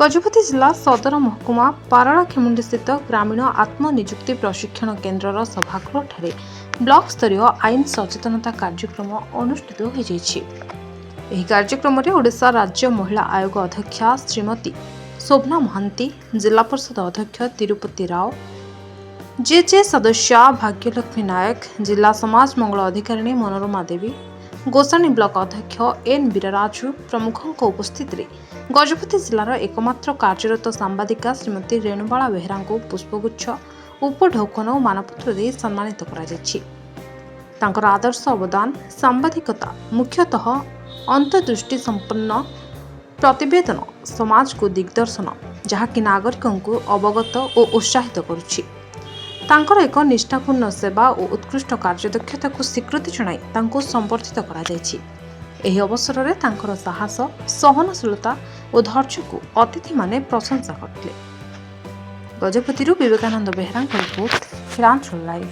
गजपति जिला सदर महकुमा पारालाखेमुंडी स्थित ग्रामीण आत्मनिजुक्ति प्रशिक्षण केन्द्र सभागृह ब्लॉक स्तरीय आईन सचेतनता कार्यक्रम अनुष्ठित हो कार्यक्रम में ओडिशा राज्य महिला आयोग अध्यक्षा श्रीमती शोभना महांती, जिला परिषद अध्यक्ष तिरुपति राव, जे सदस्या भाग्यलक्ष्मी नायक, जिला समाज मंगल अधिकारिणी मनोरमा देवी, गोसाणी ब्लॉक अध्यक्ष एन वीरराजु प्रमुखों उपस्थित गजपति जिलार एकमात्र कार्यरत सांबादिका श्रीमती रेणुबाला बेहरा को पुष्पगुच्छ, उपढौकन और मानपत्र दे सम्मानित कर आदर्श अवदान सांबादिकता मुख्यतः अंतर्दृष्टि संपन्न प्रतिवेदन समाज को दिग्दर्शन जहाँकि नागरिकों को अवगत और उत्साहित करुछि। तांकर एक निष्ठापूर्ण सेवा और उत्कृष्ट कार्यदक्षता को स्वीकृति जणाई तांको संबर्धित करा जायछि। एही अवसर में तांकर साहस, सहनशीलता और धैर्य को अतिथि माने प्रशंसा करथिले। Gajapati Vivekananda Behera report, Hiranchal live.